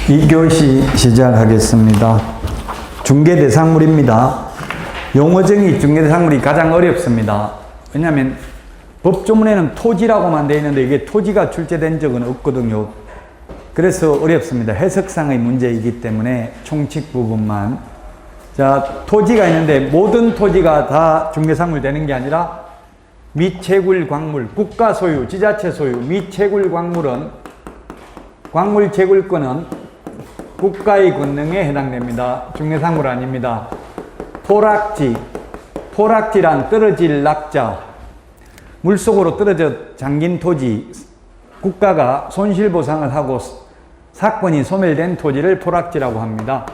2교시 시작하겠습니다. 중개대상물입니다. 용어정의 중개대상물이 가장 어렵습니다. 왜냐하면 법조문에는 토지라고만 되어 있는데 이게 토지가 출제된 적은 없거든요. 그래서 어렵습니다. 해석상의 문제이기 때문에 총칙 부분만. 자, 토지가 있는데 모든 토지가 다 중개상물 되는 게 아니라 미채굴 광물, 국가 소유, 지자체 소유, 미채굴 광물은 광물 채굴권은 국가의 권능에 해당됩니다. 중개상물 아닙니다. 포락지, 포락지란 떨어질 낙자, 물속으로 떨어져 잠긴 토지, 국가가 손실보상을 하고 사건이 소멸된 토지를 포락지라고 합니다.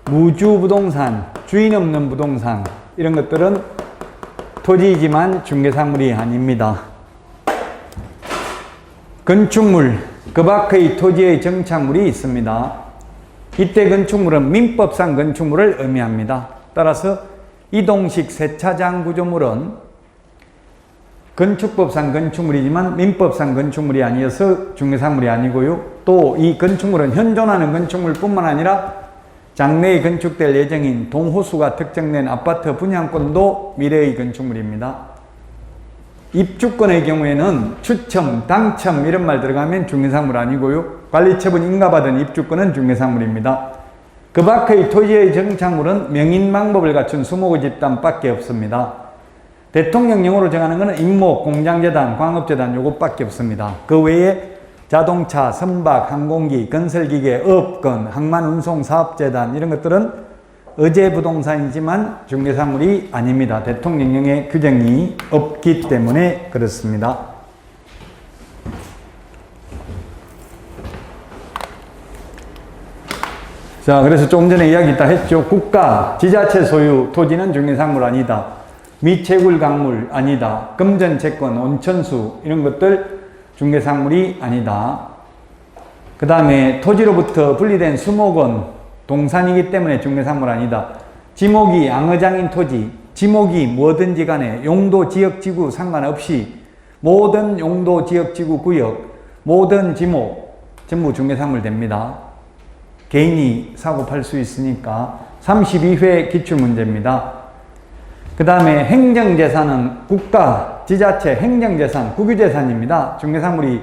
무주부동산, 주인 없는 부동산, 이런 것들은 토지이지만 중개상물이 아닙니다. 건축물, 그 밖의 토지의 정착물이 있습니다. 이때 건축물은 민법상 건축물을 의미합니다. 따라서 이동식 세차장 구조물은 건축법상 건축물이지만 민법상 건축물이 아니어서 중개상물이 아니고요. 또 이 건축물은 현존하는 건축물뿐만 아니라 장래에 건축될 예정인 동호수가 특정된 아파트 분양권도 미래의 건축물입니다. 입주권의 경우에는 추첨, 당첨 이런 말 들어가면 중개상물 아니고요. 관리처분 인가받은 입주권은 중개상물입니다. 그 밖의 토지의 정착물은 명인방법을 갖춘 수목의 집단밖에 없습니다. 대통령령으로 정하는 것은 임목, 공장재단, 광업재단 요것밖에 없습니다. 그 외에 자동차, 선박, 항공기, 건설기계, 업건, 항만운송사업재단 이런 것들은 의제부동산이지만 중개상물이 아닙니다. 대통령령의 규정이 없기 때문에 그렇습니다. 자, 그래서 조금 전에 이야기 다 했죠. 국가, 지자체 소유 토지는 중개상물 아니다. 미채굴 강물 아니다. 금전채권, 온천수 이런 것들 중개상물이 아니다. 그 다음에 토지로부터 분리된 수목원, 동산이기 때문에 중개상물 아니다. 지목이 양의장인 토지, 지목이 뭐든지 간에 용도, 지역, 지구 상관없이 모든 용도, 지역, 지구, 구역, 모든 지목 전부 중개상물 됩니다. 개인이 사고 팔 수 있으니까 32회 기출문제입니다. 그 다음에 행정재산은 국가, 지자체, 행정재산, 국유재산입니다. 중개상물이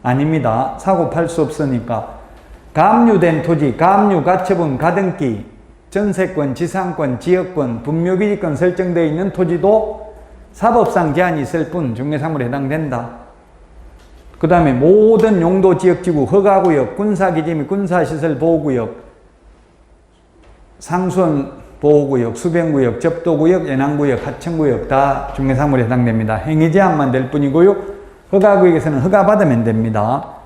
아닙니다. 사고 팔 수 없으니까. 가압류된 토지, 가압류, 가처분, 가등기, 전세권, 지상권, 지역권, 분묘기지권 설정되어 있는 토지도 사법상 제한이 있을 뿐 중개상물에 해당된다. 그 다음에 모든 용도, 지역, 지구, 허가구역, 군사기지 및 군사시설 보호구역, 상수원 보호구역, 수변구역, 접도구역, 예난구역, 하천구역 다 중개상물에 해당됩니다. 행위 제한만 될 뿐이고요. 허가구역에서는 허가받으면 됩니다.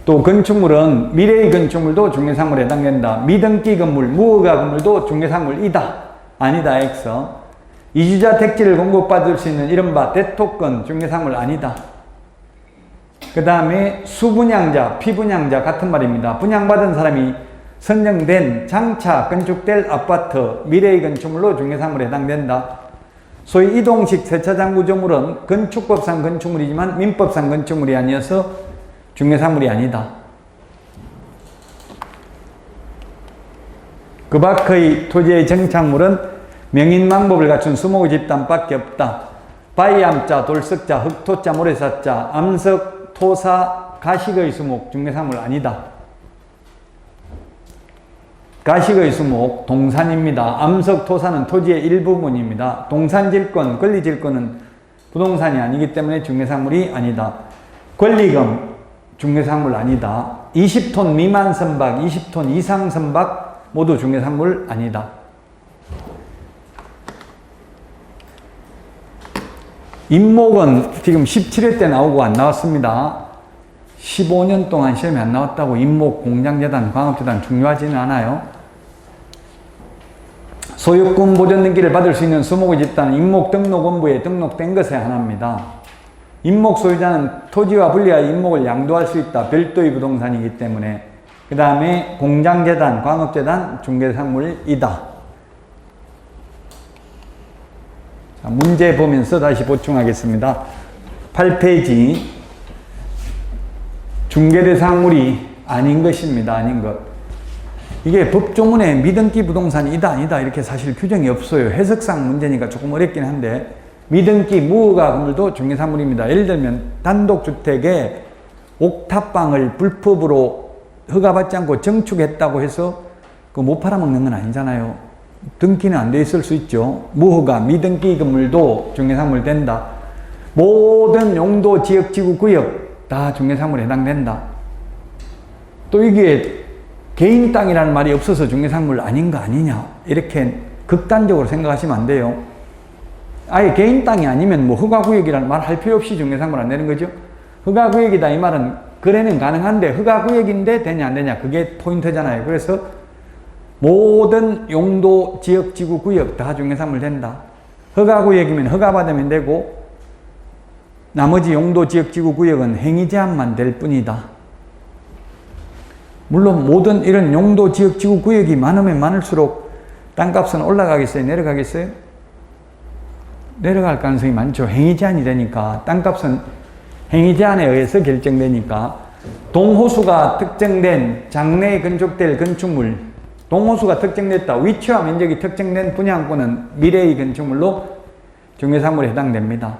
또 건축물은 미래의 건축물도 중개상물에 해당된다. 미등기 건물, 무허가 건물도 중개상물이다. 아니다. X. 이주자 택지를 공급받을 수 있는 이른바 대토권 중개상물 아니다. 그 다음에 수분양자, 피분양자 같은 말입니다. 분양받은 사람이 선정된 장차 건축될 아파트, 미래의 건축물로 중개상물에 해당된다. 소위 이동식 세차장 구조물은 건축법상 건축물이지만 민법상 건축물이 아니어서 중개상물이 아니다. 그 밖의 토지의 정착물은 명인방법을 갖춘 수목의 집단밖에 없다. 바위암자, 돌석자, 흑토자, 모래사자, 암석, 토사, 가식의 수목, 중개상물 아니다. 가식의 수목, 동산입니다. 암석, 토사는 토지의 일부분입니다. 동산질권, 권리질권은 부동산이 아니기 때문에 중개상물이 아니다. 권리금, 중개상물 아니다. 20톤 미만 선박, 20톤 이상 선박 모두 중개상물 아니다. 임목은 지금 17회 때 나오고 안 나왔습니다. 15년 동안 시험에 안 나왔다고 임목, 공장재단, 광업재단 중요하지는 않아요. 소유권 보전 등기를 받을 수 있는 수목의 집단은 임목등록원부에 등록된 것의 하나입니다. 임목 소유자는 토지와 분리하여 임목을 양도할 수 있다. 별도의 부동산이기 때문에. 그 다음에 공장재단, 광업재단, 중개상물이다. 자, 문제 보면서 다시 보충하겠습니다. 8페이지 중개대상물이 아닌 것입니다. 아닌 것. 이게 법조문에 미등기 부동산이 이다 아니다 이렇게 사실 규정이 없어요. 해석상 문제니까 조금 어렵긴 한데 미등기 무허가 건물도 중개사물입니다. 예를 들면 단독주택에 옥탑방을 불법으로 허가받지 않고 증축했다고 해서 그 못 팔아먹는 건 아니잖아요. 등기는 안 돼 있을 수 있죠. 무허가 미등기 건물도 중개사물 된다. 모든 용도 지역 지구 구역 다 중개사물에 해당된다. 또 이게 개인 땅이라는 말이 없어서 중개사물 아닌 거 아니냐 이렇게 극단적으로 생각하시면 안 돼요. 아예 개인 땅이 아니면 뭐 허가구역이라는 말 할 필요 없이 중개사물 안 되는 거죠. 허가구역이다 이 말은 거래는 가능한데 허가구역인데 되냐 안 되냐 그게 포인트잖아요. 그래서 모든 용도 지역 지구 구역 다 중개사물 된다. 허가구역이면 허가받으면 되고 나머지 용도 지역 지구 구역은 행위 제한만 될 뿐이다. 물론 모든 이런 용도 지역 지구 구역이 많으면 많을수록 땅값은 올라가겠어요? 내려가겠어요? 내려갈 가능성이 많죠. 행위 제한이 되니까 땅값은 행위 제한에 의해서 결정되니까 동호수가 특정된 장래에 건축될 건축물 동호수가 특정됐다. 위치와 면적이 특정된 분양권은 미래의 건축물로 중개사물에 해당됩니다.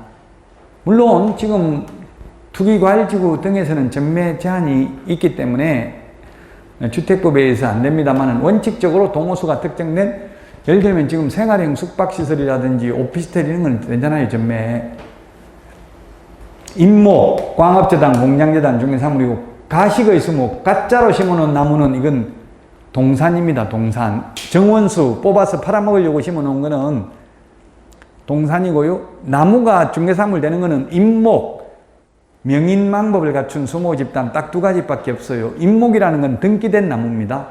물론 지금 투기과일지구 등에서는 전매 제한이 있기 때문에 주택법에 의해서 안 됩니다만 원칙적으로 동호수가 특정된 예를 들면 지금 생활형 숙박시설이라든지 오피스텔 이런 건 되잖아요. 전매 임목, 광업재단, 공장재단 중개사물이고 가식의 수목, 가짜로 심어놓은 나무는 이건 동산입니다. 동산. 정원수 뽑아서 팔아먹으려고 심어놓은 거는 동산이고요. 나무가 중개사물 되는 거는 임목, 명인망법을 갖춘 수목집단 딱 두 가지밖에 없어요. 임목이라는 건 등기된 나무입니다.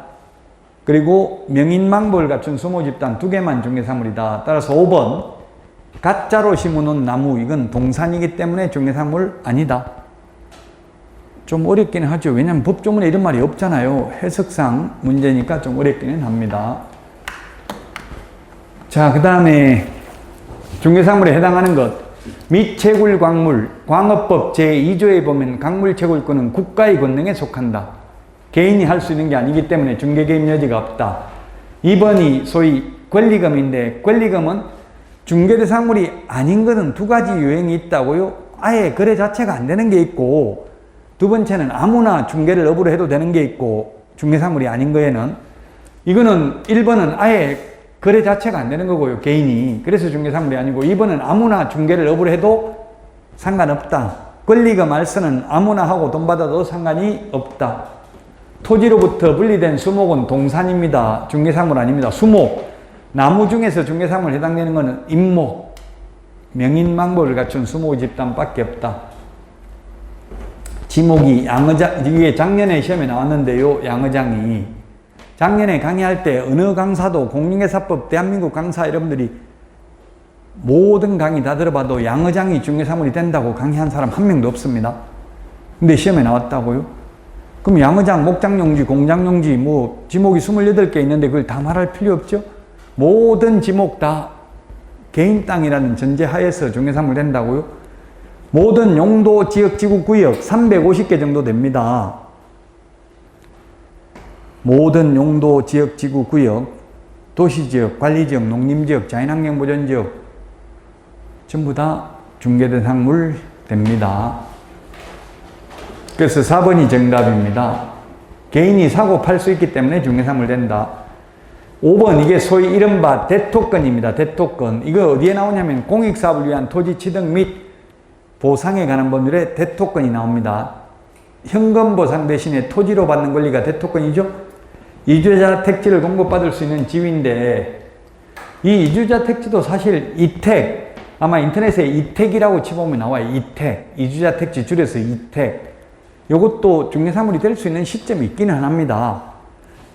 그리고 명인망법을 갖춘 수목집단 두 개만 중개사물이다. 따라서 5번 가짜로 심어놓은 나무 이건 동산이기 때문에 중개사물 아니다. 좀 어렵기는 하죠. 왜냐하면 법조문에 이런 말이 없잖아요. 해석상 문제니까 좀 어렵기는 합니다. 자, 그 다음에 중개사물에 해당하는 것 미채굴 광물 광업법 제2조에 보면 광물채굴권은 국가의 권능에 속한다. 개인이 할 수 있는 게 아니기 때문에 중개개입 여지가 없다. 2번이 소위 권리금인데 권리금은 중개대상물이 아닌 것은 두 가지 유형이 있다고요. 아예 거래 자체가 안 되는 게 있고 두 번째는 아무나 중개를 업으로 해도 되는 게 있고 중개사물이 아닌 거에는 이거는 1번은 아예 거래 자체가 안 되는 거고요. 개인이. 그래서 중개사물이 아니고 2번은 아무나 중개를 업으로 해도 상관없다. 권리금 알선은 아무나 하고 돈 받아도 상관이 없다. 토지로부터 분리된 수목은 동산입니다. 중개사물 아닙니다. 수목. 나무 중에서 중개사물 해당되는 것은 임목. 명인망법을 갖춘 수목 집단밖에 없다. 지목이 양의장, 이게 작년에 시험에 나왔는데요. 양의장이. 작년에 강의할 때 어느 강사도 공인중개사법 대한민국 강사 여러분들이 모든 강의 다 들어봐도 양의장이 중개사물이 된다고 강의한 사람 한 명도 없습니다. 근데 시험에 나왔다고요? 그럼 양의장, 목장용지, 공장용지, 뭐 지목이 28개 있는데 그걸 다 말할 필요 없죠? 모든 지목 다 개인 땅이라는 전제 하에서 중개사물 된다고요? 모든 용도, 지역, 지구, 구역 350개 정도 됩니다. 모든 용도, 지역, 지구, 구역, 도시지역, 관리지역, 농림지역, 자연환경보전지역 전부 다 중개대상물 됩니다. 그래서 4번이 정답입니다. 개인이 사고 팔 수 있기 때문에 중개사물 된다. 5번 이게 소위 이른바 대토권입니다. 대토권. 이거 어디에 나오냐면 공익사업을 위한 토지 취득 및 보상에 관한 법률에 대토권이 나옵니다. 현금 보상 대신에 토지로 받는 권리가 대토권이죠. 이주자 택지를 공급받을 수 있는 지위인데 이 이주자 택지도 사실 이택 아마 인터넷에 이택이라고 치보면 나와요. 이택. 이주자 택지 줄여서 이택. 이것도 중개사물이 될 수 있는 시점이 있기는 합니다.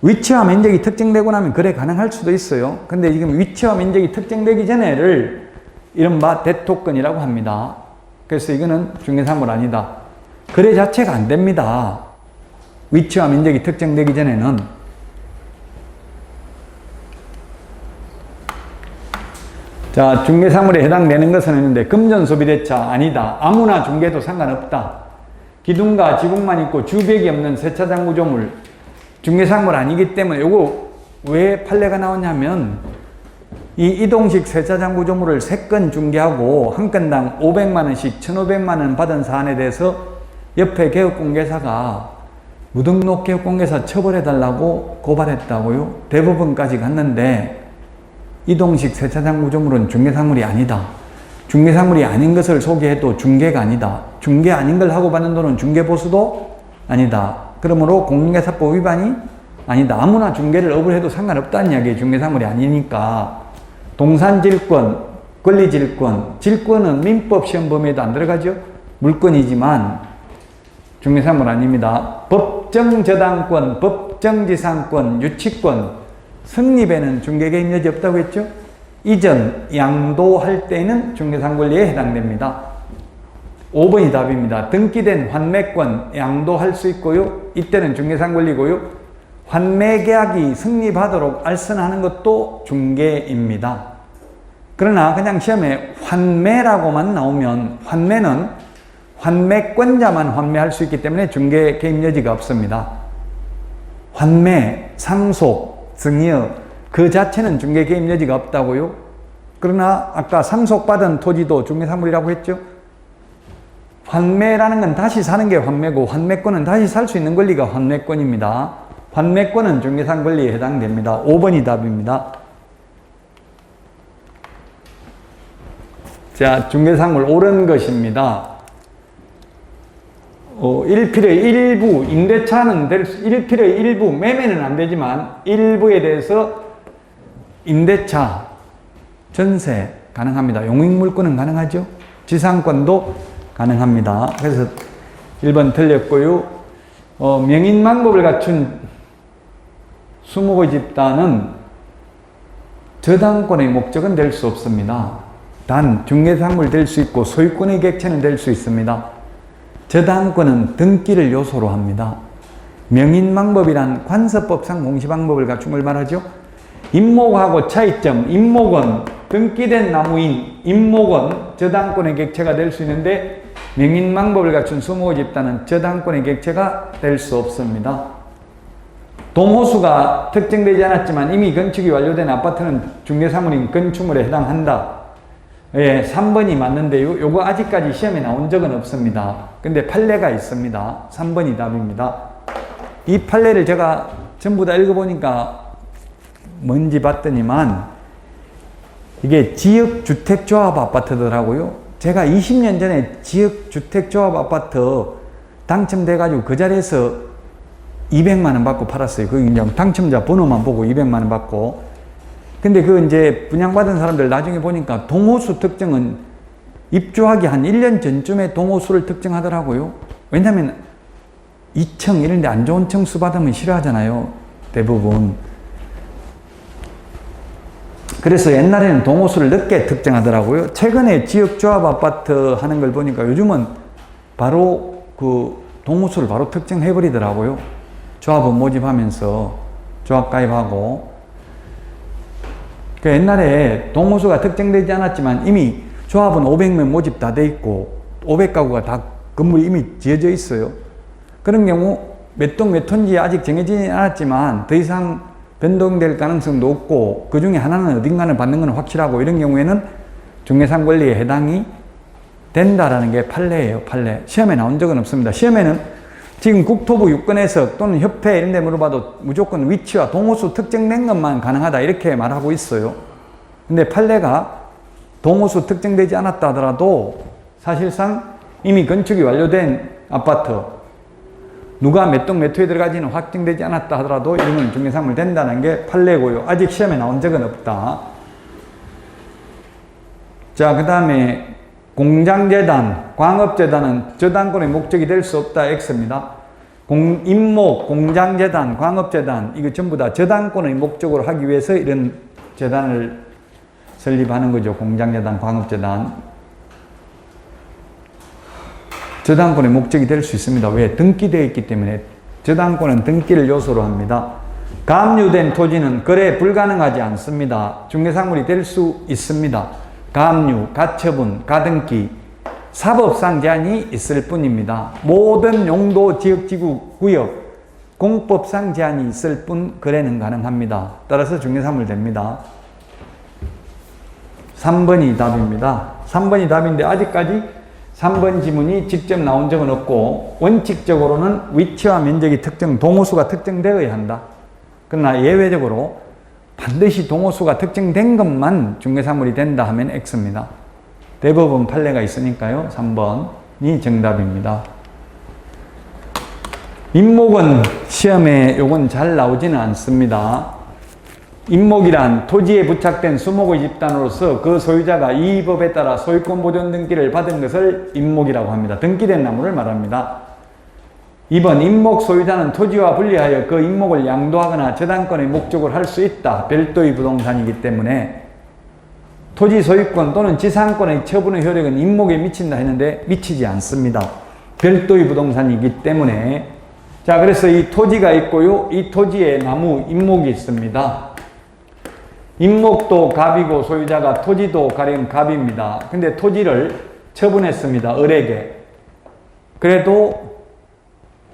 위치와 면적이 특정되고 나면 거래 가능할 수도 있어요. 근데 지금 위치와 면적이 특정되기 전에를 이른바 대토권이라고 합니다. 그래서 이거는 중개사물 아니다. 거래 자체가 안 됩니다. 위치와 면적이 특정되기 전에는. 자, 중개사물에 해당되는 것은 있는데 금전소비대차 아니다. 아무나 중개도 상관없다. 기둥과 지붕만 있고 주벽이 없는 세차장 구조물, 중개상물 아니기 때문에 요거 왜 판례가 나오냐면 이 이동식 세차장 구조물을 3건 중개하고 한 건당 500만원씩 1,500만원 받은 사안에 대해서 옆에 개업공개사가 무등록 개업공개사 처벌해달라고 고발했다고요. 대법원까지 갔는데 이동식 세차장 구조물은 중개상물이 아니다. 중개상물이 아닌 것을 소개해도 중개가 아니다. 중개 아닌 걸 하고 받는 돈은 중개보수도 아니다. 그러므로 공인중개사법 위반이 아니다. 아무나 중개를 업을 해도 상관없다는 이야기예요. 중개상물이 아니니까. 동산질권, 권리질권, 질권은 민법 시험 범위에도 안 들어가죠. 물권이지만 중개상물 아닙니다. 법정저당권, 법정지상권, 유치권, 성립에는 중개개입 여지 없다고 했죠. 이전, 양도할 때는 중개상권리에 해당됩니다. 5번이 답입니다. 등기된 환매권, 양도할 수 있고요. 이때는 중개상권리고요. 환매계약이 성립하도록 알선하는 것도 중개입니다. 그러나 그냥 시험에 환매라고만 나오면 환매는 환매권자만 환매할 수 있기 때문에 중개 개입 여지가 없습니다. 환매, 상속, 증여 그 자체는 중개 개입 여지가 없다고요. 그러나 아까 상속받은 토지도 중개상물이라고 했죠. 환매라는 건 다시 사는 게 환매고 환매권은 다시 살 수 있는 권리가 환매권입니다. 환매권은 중개상 권리에 해당됩니다. 5번이 답입니다. 자, 중개상물 옳은 것입니다. 1필의 일부, 임대차는 1필의 일부, 매매는 안 되지만 일부에 대해서 임대차, 전세 가능합니다. 용익물권은 가능하죠. 지상권도 가능합니다. 그래서 1번 틀렸고요. 명인망법을 갖춘 수목의 집단은 저당권의 목적은 될 수 없습니다. 단 중개상물 될 수 있고 소유권의 객체는 될 수 있습니다. 저당권은 등기를 요소로 합니다. 명인망법이란 관서법상 공시방법을 갖춘 걸 말하죠. 임목하고 차이점, 임목은 등기된 나무인 임목은 저당권의 객체가 될 수 있는데 명인망법을 갖춘 수목의 집단은 저당권의 객체가 될 수 없습니다. 동호수가 특정되지 않았지만 이미 건축이 완료된 아파트는 중개사물인 건축물에 해당한다. 예, 3번이 맞는데요. 요거 아직까지 시험에 나온 적은 없습니다. 근데 판례가 있습니다. 3번이 답입니다. 이 판례를 제가 전부 다 읽어보니까 뭔지 봤더니만 이게 지역주택조합 아파트더라고요. 제가 20년 전에 지역주택조합 아파트 당첨돼가지고 그 자리에서 200만원 받고 팔았어요. 그 이제 당첨자 번호만 보고 200만원 받고. 근데 그 이제 분양받은 사람들 나중에 보니까 동호수 특정은 입주하기 한 1년 전쯤에 동호수를 특정하더라고요. 왜냐면 2층 이런 데 안 좋은 층수 받으면 싫어하잖아요. 대부분. 그래서 옛날에는 동호수를 늦게 특정하더라고요. 최근에 지역조합 아파트 하는 걸 보니까 요즘은 바로 그 동호수를 바로 특정해버리더라고요. 조합원 모집하면서 조합 가입하고. 그 옛날에 동호수가 특정되지 않았지만 이미 조합은 500명 모집 다 돼 있고 500가구가 다 건물이 이미 지어져 있어요. 그런 경우 몇 동 몇 톤지 아직 정해지지 않았지만 더 이상 변동될 가능성도 없고 그 중에 하나는 어딘가를 받는 건 확실하고 이런 경우에는 중개상 권리에 해당이 된다라는 게 판례예요. 판례. 시험에 나온 적은 없습니다. 시험에는 지금 국토부 유권해석 또는 협회 이런 데 물어봐도 무조건 위치와 동호수 특정된 것만 가능하다 이렇게 말하고 있어요. 근데 판례가 동호수 특정되지 않았다 하더라도 사실상 이미 건축이 완료된 아파트 누가 몇 동 몇 호에 들어가지는 확정되지 않았다 하더라도 이런 건 중개상물 된다는 게 판례고요. 아직 시험에 나온 적은 없다. 자, 그 다음에 공장재단, 광업재단은 저당권의 목적이 될 수 없다. X입니다. 임목, 공장재단, 광업재단 이거 전부 다 저당권의 목적으로 하기 위해서 이런 재단을 설립하는 거죠. 공장재단, 광업재단. 저당권의 목적이 될 수 있습니다. 왜? 등기되어 있기 때문에. 저당권은 등기를 요소로 합니다. 가압류된 토지는 거래 불가능하지 않습니다. 중개상물이 될 수 있습니다. 가압류, 가처분, 가등기 사법상 제한이 있을 뿐입니다. 모든 용도, 지역, 지구, 구역, 공법상 제한이 있을 뿐 거래는 가능합니다. 따라서 중개사물 됩니다. 3번이 답입니다. 3번이 답인데 아직까지 3번 지문이 직접 나온 적은 없고 원칙적으로는 위치와 면적이 특정, 동호수가 특정되어야 한다. 그러나 예외적으로 반드시 동호수가 특정된 것만 중개사물이 된다 하면 X입니다. 대법원 판례가 있으니까요. 3번이 정답입니다. 임목은 시험에 요건 잘 나오지는 않습니다. 임목이란 토지에 부착된 수목의 집단으로서 그 소유자가 이 법에 따라 소유권 보존 등기를 받은 것을 임목이라고 합니다. 등기된 나무를 말합니다. 2번 임목 소유자는 토지와 분리하여 그 임목을 양도하거나 저당권의 목적으로 할 수 있다. 별도의 부동산이기 때문에 토지 소유권 또는 지상권의 처분의 효력은 임목에 미친다 했는데 미치지 않습니다. 별도의 부동산이기 때문에. 자, 그래서 이 토지가 있고요. 이 토지에 나무 임목이 있습니다. 임목도 갑이고 소유자가 토지도 가령 갑입니다. 근데 토지를 처분했습니다. 을에게. 그래도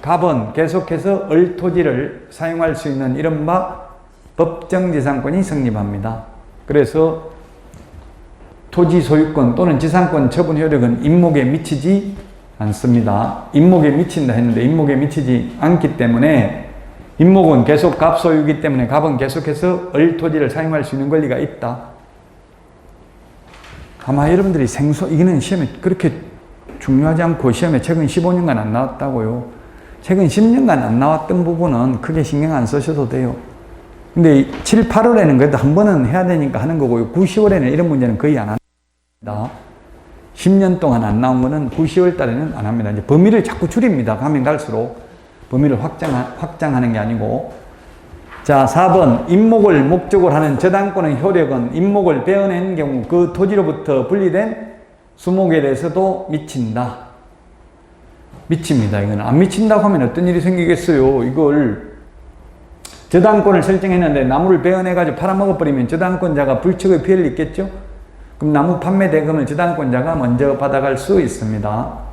갑은 계속해서 을 토지를 사용할 수 있는 이른바 법정지상권이 성립합니다. 그래서 토지 소유권 또는 지상권 처분 효력은 임목에 미치지 않습니다. 임목에 미친다 했는데 임목에 미치지 않기 때문에 임목은 계속 갑 소유이기 때문에 갑은 계속해서 을 토지를 사용할 수 있는 권리가 있다. 아마 여러분들이 이거는 시험에 그렇게 중요하지 않고 시험에 최근 15년간 안 나왔다고요. 최근 10년간 안 나왔던 부분은 크게 신경 안 쓰셔도 돼요. 근데 7, 8월에는 그래도 한 번은 해야 되니까 하는 거고요. 9, 10월에는 이런 문제는 거의 안 합니다. 10년 동안 안 나온 거는 9, 10월 달에는 안 합니다. 이제 범위를 자꾸 줄입니다. 가면 갈수록. 범위를 확장하는 게 아니고. 자, 4번. 임목을 목적으로 하는 저당권의 효력은 임목을 베어낸 경우 그 토지로부터 분리된 수목에 대해서도 미친다. 미칩니다. 이건 안 미친다고 하면 어떤 일이 생기겠어요? 이걸 저당권을 설정했는데 나무를 베어내가지고 팔아먹어버리면 저당권자가 불척의 피해를 입겠죠? 그럼 나무 판매 대금을 저당권자가 먼저 받아갈 수 있습니다.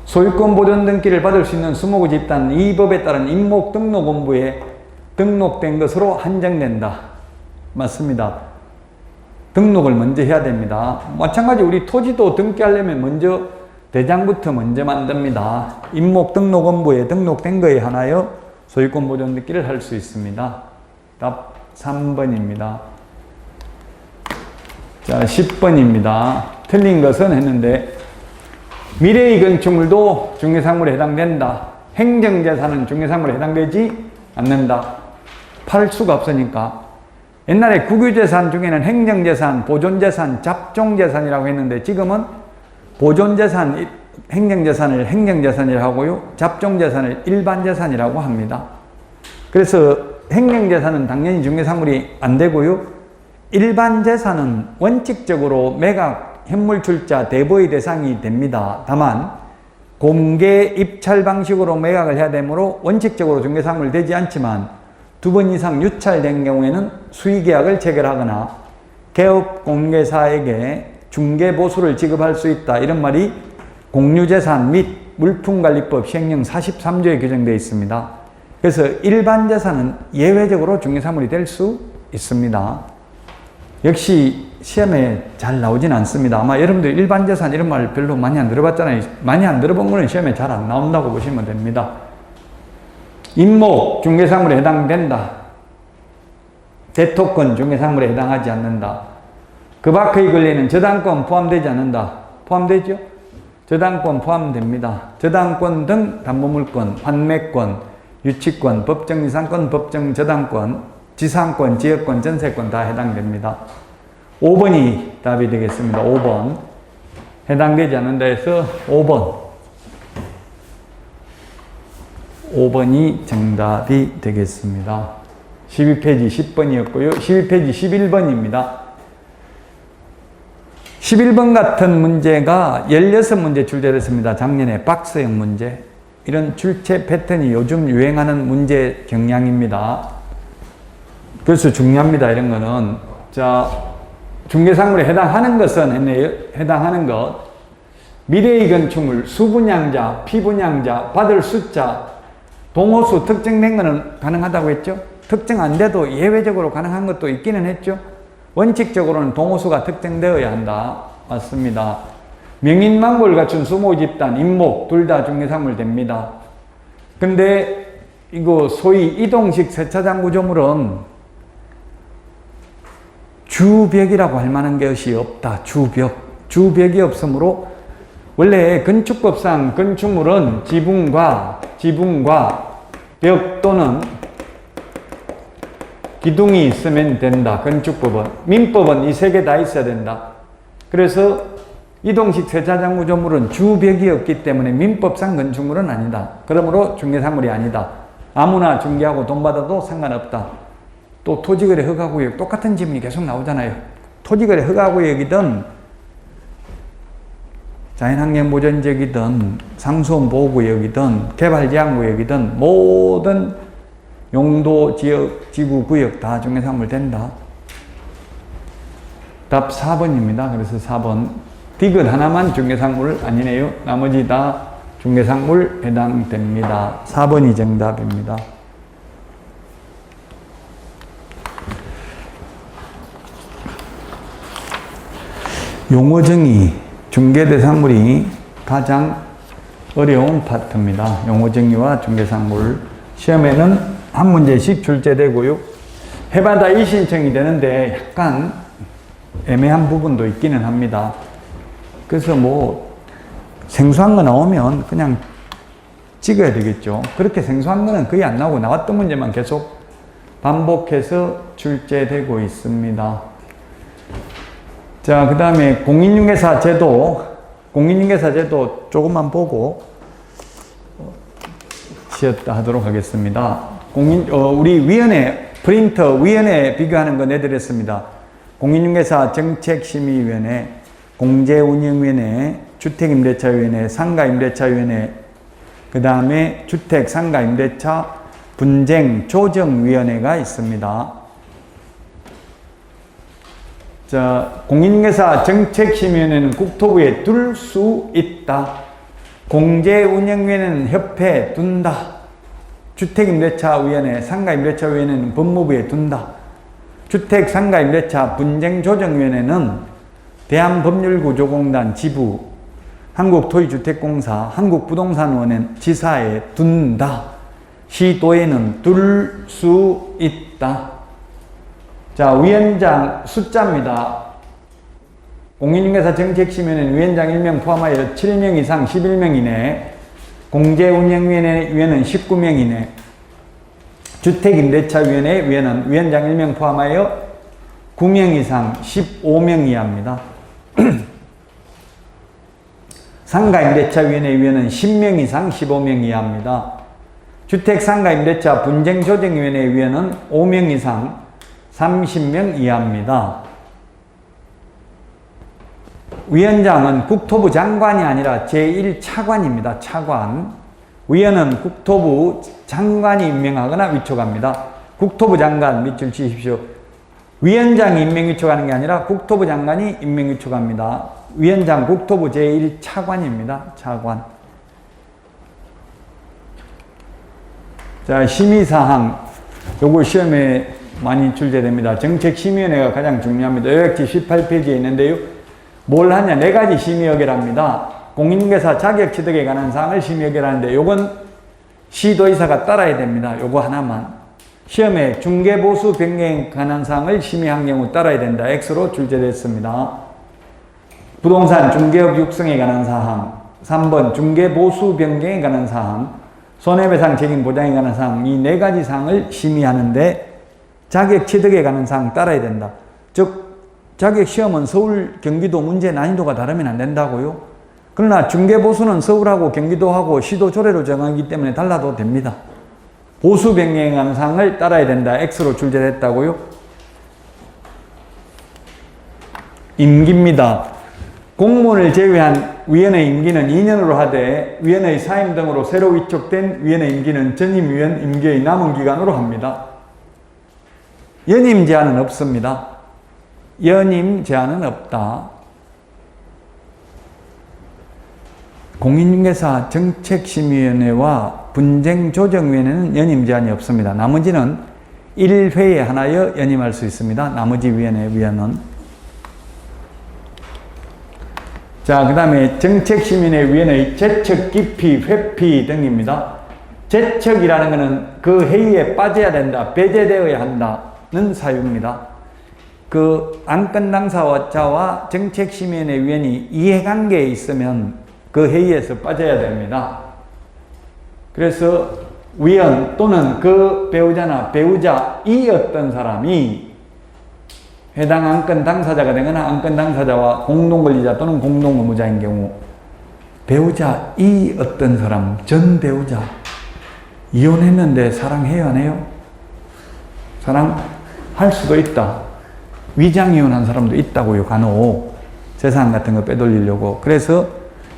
소유권 보존 등기를 받을 수 있는 수목의 집단 이 법에 따른 임목 등록원부에 등록된 것으로 한정된다. 맞습니다. 등록을 먼저 해야 됩니다. 마찬가지 우리 토지도 등기하려면 먼저 대장부터 먼저 만듭니다. 임목 등록원부에 등록된 거에 한하여 소유권 보존 등기를 할 수 있습니다. 답 3번입니다. 자, 10번입니다. 틀린 것은 했는데 미래의 건축물도 중개사물에 해당된다. 행정재산은 중개사물에 해당되지 않는다. 팔 수가 없으니까. 옛날에 국유재산 중에는 행정재산, 보존재산, 잡종재산이라고 했는데 지금은 보존재산, 행정재산을 행정재산이라고 하고요. 잡종재산을 일반재산이라고 합니다. 그래서 행정재산은 당연히 중개사물이 안 되고요. 일반재산은 원칙적으로 매각, 현물출자, 대보의 대상이 됩니다. 다만 공개 입찰 방식으로 매각을 해야 되므로 원칙적으로 중개사물 되지 않지만 2번 이상 유찰된 경우에는 수의계약을 체결하거나 개업 공개사에게 중개보수를 지급할 수 있다. 이런 말이 공유재산 및 물품관리법 시행령 43조에 규정되어 있습니다. 그래서 일반재산은 예외적으로 중개사물이 될 수 있습니다. 역시 시험에 잘 나오진 않습니다. 아마 여러분들 일반재산 이런 말 별로 많이 안 들어봤잖아요. 많이 안 들어본 거는 시험에 잘 안 나온다고 보시면 됩니다. 임목, 중개사물에 해당된다. 대토권, 중개사물에 해당하지 않는다. 그 밖의 권리는 저당권 포함되지 않는다. 포함되죠? 저당권 포함됩니다. 저당권 등 담보물권, 환매권, 유치권, 법정이상권, 법정저당권, 지상권, 지역권, 전세권 다 해당됩니다. 5번이 답이 되겠습니다. 5번. 해당되지 않는다 해서 5번. 5번이 정답이 되겠습니다. 12페이지 10번이었고요. 12페이지 11번입니다. 11번 같은 문제가 16문제 출제됐습니다. 작년에 박스형 문제. 이런 출제 패턴이 요즘 유행하는 문제 경향입니다. 그래서 중요합니다. 이런 거는. 자, 중개사물에 해당하는 것은 했네요. 해당하는 것. 미래의 건축물, 수분양자, 피분양자, 받을 숫자, 동호수 특정된 것은 가능하다고 했죠. 특정 안 돼도 예외적으로 가능한 것도 있기는 했죠. 원칙적으로는 동호수가 특정되어야 한다. 맞습니다. 명인망고를 갖춘 수모 집단, 임목 둘 다 중개상물 됩니다. 근데 이거 소위 이동식 세차장 구조물은 주벽이라고 할 만한 것이 없다. 주벽이 없으므로 원래 건축법상 건축물은 지붕과 벽 또는 기둥이 있으면 된다. 건축법은. 민법은 이 세 개 다 있어야 된다. 그래서 이동식 세차장 구조물은 주벽이 없기 때문에 민법상 건축물은 아니다. 그러므로 중개상물이 아니다. 아무나 중개하고 돈 받아도 상관없다. 또 토지거래 허가구역 똑같은 질문이 계속 나오잖아요. 토지거래 허가구역이든 자연환경보전지역이든 상수원보호구역이든 개발제한구역이든 모든 용도, 지역, 지구, 구역 다 중개상물 된다. 답 4번입니다. 그래서 4번. 디귿 하나만 중개상물 아니네요. 나머지 다 중개상물 해당됩니다. 4번이 정답입니다. 용어정의, 중개대상물이 가장 어려운 파트입니다. 용어정의와 중개상물. 시험에는 한 문제씩 출제되고요. 해마다 이신청이 되는데 약간 애매한 부분도 있기는 합니다. 그래서 뭐 생소한 거 나오면 그냥 찍어야 되겠죠. 그렇게 생소한 거는 거의 안 나오고 나왔던 문제만 계속 반복해서 출제되고 있습니다. 자, 그 다음에 공인중개사 제도 조금만 보고 쉬었다 하도록 하겠습니다. 우리 위원회, 프린터 위원회 비교하는 거 내드렸습니다. 공인중개사 정책심의위원회, 공제운영위원회, 주택임대차위원회, 상가임대차위원회, 그 다음에 주택, 상가임대차 분쟁 조정위원회가 있습니다. 자, 공인중개사 정책심의위원회는 국토부에 둘 수 있다. 공제운영위원회는 협회에 둔다. 주택임대차위원회, 상가임대차위원회는 법무부에 둔다. 주택, 상가임대차 분쟁조정위원회는 대한법률구조공단 지부, 한국토지주택공사, 한국부동산원은 지사에 둔다. 시도에는 둘 수 있다. 자, 위원장 숫자입니다. 공인중개사 정책심의위원회는 위원장 1명 포함하여 7명 이상 11명 이내, 공제운영위원회는 19명 이내, 주택임대차위원회 위원은 위원장 1명 포함하여 9명 이상 15명 이하입니다. 상가임대차위원회 위원은 10명 이상 15명 이하입니다. 주택상가임대차 분쟁조정위원회 위원은 5명 이상 30명 이하입니다. 위원장은 국토부 장관이 아니라 제1차관입니다. 차관. 위원은 국토부 장관이 임명하거나 위촉합니다. 국토부 장관 밑줄 치십시오. 위원장이 임명 위촉하는 게 아니라 국토부 장관이 임명 위촉합니다. 위원장 국토부 제1차관입니다. 차관. 자, 심의사항. 요거 시험에 많이 출제됩니다. 정책심의위원회가 가장 중요합니다. 요약지 18페이지에 있는데요. 뭘 하냐? 4가지 심의역이랍니다. 공인중개사 자격 취득에 관한 사항을 심의역이라는데 요건 시도의사가 따라야 됩니다. 요거 하나만. 시험에 중개보수 변경에 관한 사항을 심의한 경우 따라야 된다. X로 출제됐습니다. 부동산 중개업 육성에 관한 사항. 3번 중개보수 변경에 관한 사항. 손해배상 책임 보장에 관한 사항. 이 4가지 사항을 심의하는데 자격 취득에 관한 사항 따라야 된다. 즉 자격시험은 서울, 경기도 문제 난이도가 다르면 안 된다고요. 그러나 중개보수는 서울하고 경기도하고 시도 조례로 정하기 때문에 달라도 됩니다. 보수 변경에 관한 사항을 따라야 된다. X로 출제됐다고요. 임기입니다. 공무원을 제외한 위원회 임기는 2년으로 하되 위원회의 사임 등으로 새로 위촉된 위원회 임기는 전임위원 임기의 남은 기간으로 합니다. 연임 제한은 없습니다. 연임 제한은 없다. 공인중개사 정책심의위원회와 분쟁조정위원회는 연임 제한이 없습니다. 나머지는 1회에 하나여 연임할 수 있습니다. 나머지 위원회는. 자, 그 다음에 정책심의위원회의 제척, 기피, 회피 등입니다. 제척이라는 것은 그 회의에 빠져야 된다, 배제되어야 한다는 사유입니다. 그 안건 당사자와 정책심의위원회 위원이 이해관계에 있으면 그 회의에서 빠져야 됩니다. 그래서 위원 또는 그 배우자나 배우자이 어떤 사람이 해당 안건 당사자가 되거나 안건 당사자와 공동권리자 또는 공동의무자인 경우 배우자이 어떤 사람, 전 배우자 이혼했는데 사랑해요 안 해요? 사랑할 수도 있다. 위장이혼한 사람도 있다고요. 간혹 재산 같은 거 빼돌리려고. 그래서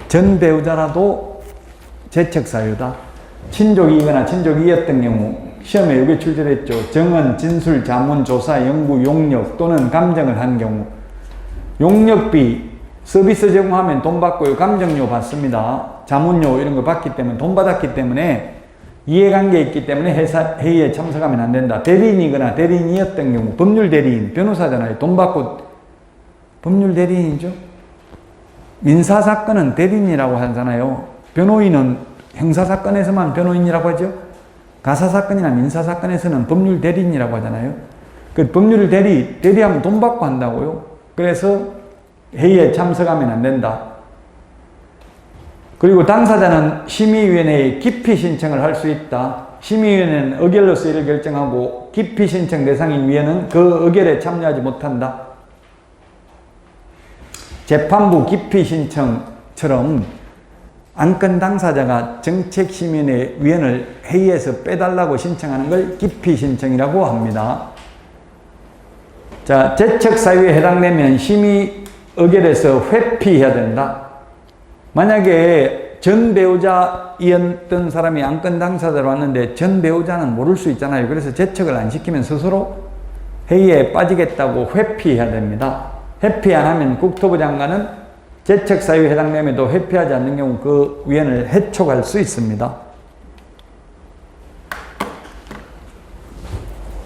전 배우자라도 제척사유다. 친족이거나 친족이었던 경우 시험에 이게 출제됐죠. 정언, 진술, 자문, 조사, 연구, 용역 또는 감정을 한 경우 용역비 서비스 제공하면 돈 받고요. 감정료 받습니다. 자문료 이런 거 받기 때문에 돈 받았기 때문에 이해관계 있기 때문에 회의에 참석하면 안 된다. 대리인이거나 대리인이었던 경우 법률 대리인, 변호사잖아요. 돈 받고 법률 대리인이죠. 민사사건은 대리인이라고 하잖아요. 변호인은 형사사건에서만 변호인이라고 하죠. 가사사건이나 민사사건에서는 법률 대리인이라고 하잖아요. 그 법률 대리하면 돈 받고 한다고요. 그래서 회의에 참석하면 안 된다. 그리고 당사자는 심의위원회에 기피 신청을 할 수 있다. 심의위원회는 의결로서 이를 결정하고 기피 신청 대상인 위원은 그 의결에 참여하지 못한다. 재판부 기피 신청처럼 안건 당사자가 정책심의위원회 위원을 회의에서 빼달라고 신청하는 걸 기피 신청이라고 합니다. 자, 제척 사유에 해당되면 심의 의결에서 회피해야 된다. 만약에 전 배우자이었던 사람이 안건 당사자로 왔는데 전 배우자는 모를 수 있잖아요. 그래서 제척을 안 시키면 스스로 회의에 빠지겠다고 회피해야 됩니다. 회피 안 하면 국토부 장관은 제척 사유에 해당됨에도 회피하지 않는 경우 그 위원을 해촉할 수 있습니다.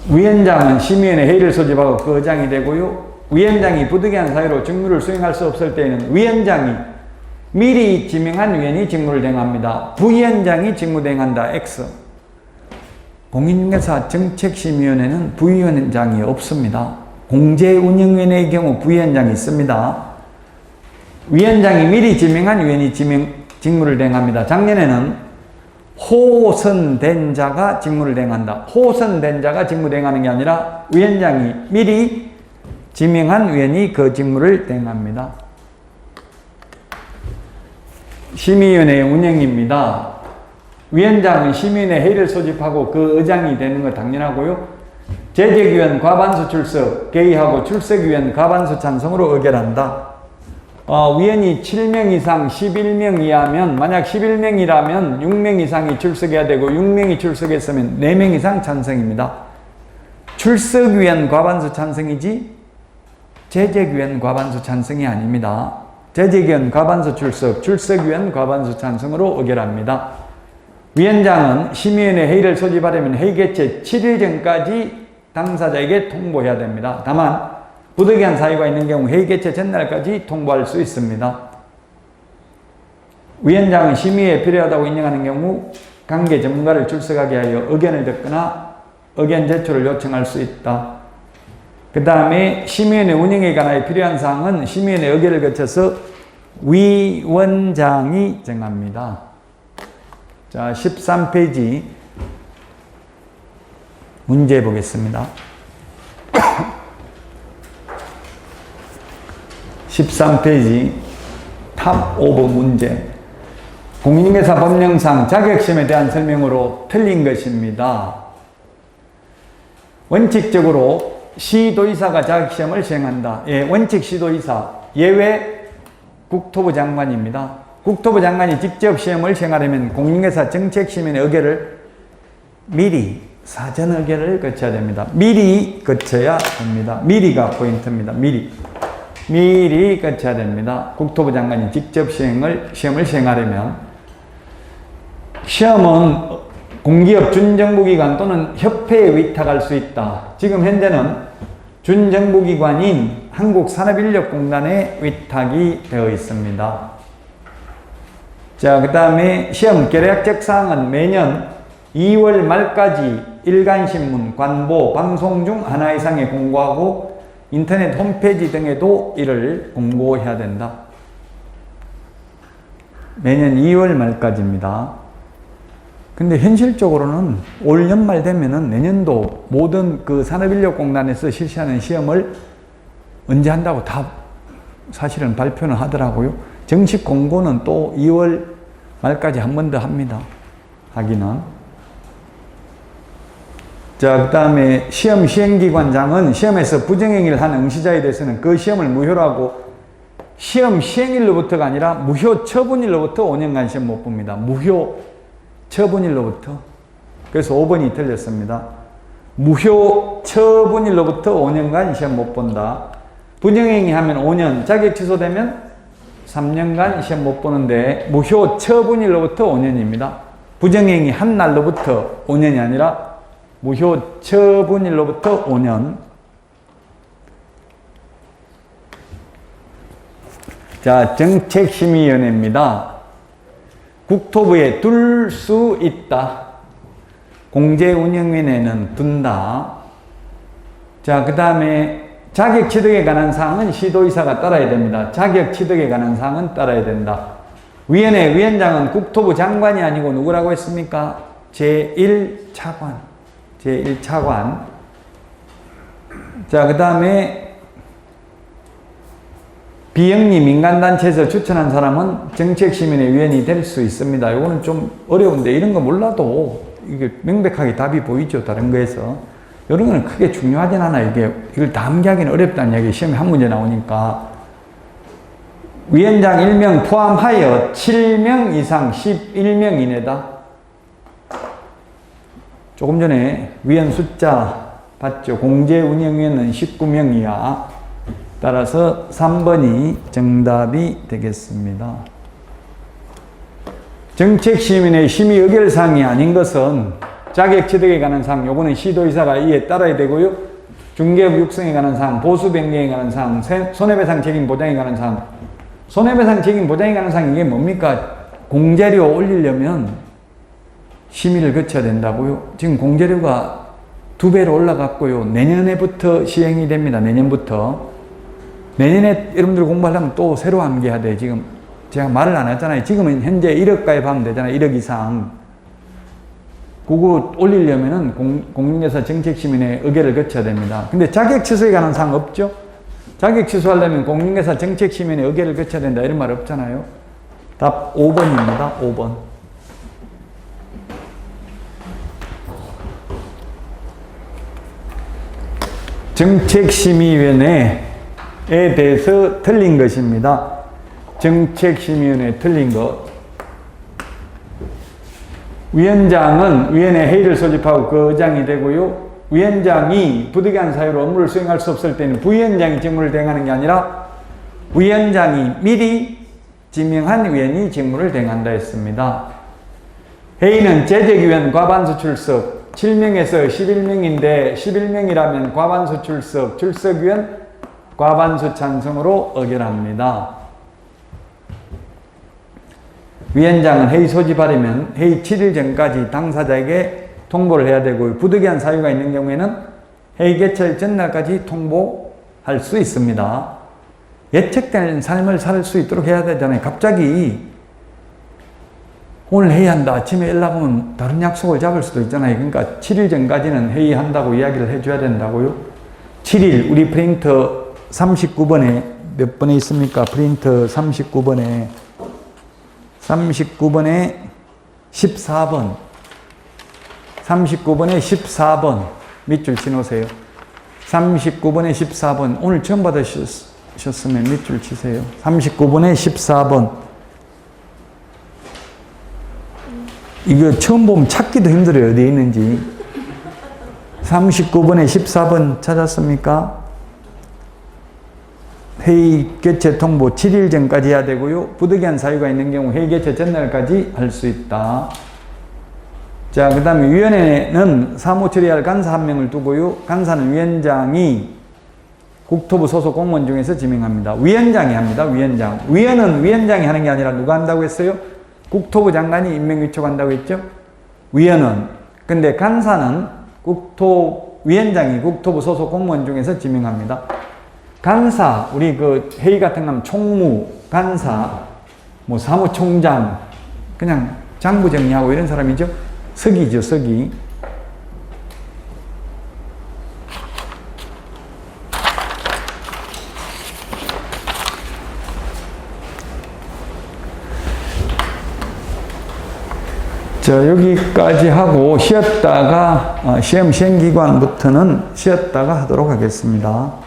위원장은 심의위원회 회의를 소집하고 그 의장이 되고요. 위원장이 부득이한 사유로 직무를 수행할 수 없을 때에는 위원장이 미리 지명한 위원이 직무를 대행합니다. 부위원장이 직무 대행한다. X. 공인중개사 정책심의위원회는 부위원장이 없습니다. 공제운영위원회의 경우 부위원장이 있습니다. 위원장이 미리 지명한 위원이 직무를 대행합니다. 작년에는 호선된 자가 직무를 대행한다. 호선된 자가 직무 대행하는 게 아니라 위원장이 미리 지명한 위원이 그 직무를 대행합니다. 심의위원회의 운영입니다. 위원장은 심의위원회 회의를 소집하고 그 의장이 되는 거 당연하고요. 재직위원 과반수 출석, 개의하고 출석위원 과반수 찬성으로 의결한다. 위원이 7명 이상 11명 이하면 만약 11명이라면 6명 이상이 출석해야 되고 6명이 출석했으면 4명 이상 찬성입니다. 출석위원 과반수 찬성이지 재직위원 과반수 찬성이 아닙니다. 재직위원 과반수 출석, 출석위원 과반수 찬성으로 의결합니다. 위원장은 심의위원회 회의를 소집하려면 회의 개최 7일 전까지 당사자에게 통보해야 됩니다. 다만 부득이한 사유가 있는 경우 회의 개최 전날까지 통보할 수 있습니다. 위원장은 심의에 필요하다고 인정하는 경우 관계 전문가를 출석하게 하여 의견을 듣거나 의견 제출을 요청할 수 있다. 그 다음에 심의위원회 운영에 관하여 필요한 사항은 심의위원회 의결을 거쳐서 위원장이 정합니다. 자, 13페이지 문제 보겠습니다. 13페이지 탑 오브 문제. 공인중개사 법령상 자격시험에 대한 설명으로 틀린 것입니다. 원칙적으로 시도의사가 자격시험을 시행한다. 예, 원칙 시도의사, 예외 국토부 장관입니다. 국토부 장관이 직접 시험을 시행하려면 공인중개사 정책심의의 의결을 미리 사전 의결을 거쳐야 됩니다. 미리 거쳐야 됩니다. 미리가 포인트입니다. 미리. 미리 거쳐야 됩니다. 국토부 장관이 직접 시험을 시행하려면. 시험은 공기업 준정부기관 또는 협회에 위탁할 수 있다. 지금 현재는 준정부기관인 한국산업인력공단에 위탁이 되어 있습니다. 자, 그 다음에 시험 계략적 사항은 매년 2월 말까지 일간신문, 관보, 방송 중 하나 이상에 공고하고 인터넷 홈페이지 등에도 이를 공고해야 된다. 매년 2월 말까지입니다. 근데 현실적으로는 올 연말 되면은 내년도 모든 그 산업인력공단에서 실시하는 시험을 언제 한다고 다 사실은 발표는 하더라고요. 정식 공고는 또 2월 말까지 한 번 더 합니다. 하기는. 자, 그 다음에 시험 시행기관장은 시험에서 부정행위를 한 응시자에 대해서는 그 시험을 무효로 하고 시험 시행일로부터가 아니라 무효 처분일로부터 5년간 시험 못 봅니다. 무효 처분일로부터. 그래서 5번이 틀렸습니다. 무효 처분일로부터 5년간 시험 못 본다. 부정행위 하면 5년, 자격 취소되면 3년간 시험 못 보는데 무효 처분일로부터 5년입니다. 부정행위 한 날로부터 5년이 아니라 무효 처분일로부터 5년. 자, 정책심의위원회입니다. 국토부에 둘 수 있다. 공제운영위원회는 둔다. 자, 그 다음에 자격 취득에 관한 사항은 시도의사가 따라야 됩니다. 자격 취득에 관한 사항은 따라야 된다. 위원회 위원장은 국토부 장관이 아니고 누구라고 했습니까? 제1차관. 제1차관. 자, 그 다음에 비영리 민간단체에서 추천한 사람은 정책시민의 위원이 될 수 있습니다. 이거는 좀 어려운데 이런 거 몰라도 이게 명백하게 답이 보이죠. 다른 거에서. 이런 거는 크게 중요하진 않아. 이걸 다 암기하기는 어렵다는 이야기. 시험에 한 문제 나오니까. 위원장 1명 포함하여 7명 이상 11명 이내다. 조금 전에 위원 숫자 봤죠. 공제운영위원은 19명 이하. 따라서 3번이 정답이 되겠습니다. 정책시민의 심의 의결사항이 아닌 것은 자격취득에 관한 사항, 요거는 시도의사가 이에 따라야 되고요. 중개업 육성에 관한 사항, 보수 변경에 관한 사항, 손해배상 책임 보장에 관한 사항. 손해배상 책임 보장에 관한 사항 이게 뭡니까? 공제료 올리려면 심의를 거쳐야 된다고요. 지금 공제료가 2배로 올라갔고요. 내년에부터 시행이 됩니다. 내년부터. 내년에 여러분들 공부하려면 또 새로 암기해야 돼. 지금 제가 말을 안 했잖아요. 지금은 현재 1억 가입하면 되잖아요. 1억 이상. 그거 올리려면은 공인중개사 정책시민의 의결을 거쳐야 됩니다. 근데 자격 취소에 관한 사항 없죠? 자격 취소하려면 공인중개사 정책시민의 의결을 거쳐야 된다. 이런 말 없잖아요. 답 5번입니다. 5번. 정책심의위원회에 대해서 틀린 것입니다. 정책심의위원회 틀린 것. 위원장은 위원회 회의를 소집하고 그 의장이 되고요. 위원장이 부득이한 사유로 업무를 수행할 수 없을 때는 부위원장이 직무를 대행하는 게 아니라 위원장이 미리 지명한 위원이 직무를 대행한다 했습니다. 회의는 재직위원 과반수 출석 7명에서 11명인데 11명이라면 과반수 출석, 출석위원 과반수 찬성으로 의결합니다. 위원장은 회의 소집하려면 회의 7일 전까지 당사자에게 통보를 해야 되고 부득이한 사유가 있는 경우에는 회의 개최 전날까지 통보할 수 있습니다. 예측된 삶을 살 수 있도록 해야 되잖아요. 갑자기 오늘 회의한다. 아침에 연락 오면 다른 약속을 잡을 수도 있잖아요. 그러니까 7일 전까지는 회의한다고 이야기를 해줘야 된다고요. 7일 우리 프린터 39번에 몇 번에 있습니까? 프린터 39번에 14번 39번에 14번 밑줄 치놓으세요. 39번에 14번 오늘 처음 받으셨으면 밑줄 치세요. 39번에 14번 이거 처음 보면 찾기도 힘들어요. 어디에 있는지. 39번에 14번 찾았습니까? 회의 개최 통보 7일 전까지 해야 되고요. 부득이한 사유가 있는 경우 회의 개최 전날까지 할 수 있다. 자, 그 다음에 위원회는 사무 처리할 간사 1명을 두고요. 간사는 위원장이 국토부 소속 공무원 중에서 지명합니다. 위원장이 합니다. 위원장. 위원은 위원장이 하는 게 아니라 누가 한다고 했어요? 국토부 장관이 임명 위촉한다고 했죠? 위원은. 근데 간사는 위원장이 국토부 소속 공무원 중에서 지명합니다. 간사, 우리 그 회의 같은 거 하면 총무, 간사, 뭐 사무총장, 그냥 장부 정리하고 이런 사람이죠. 서기죠, 서기. 자, 여기까지 하고 쉬었다가, 시험 기간부터는 쉬었다가 하도록 하겠습니다.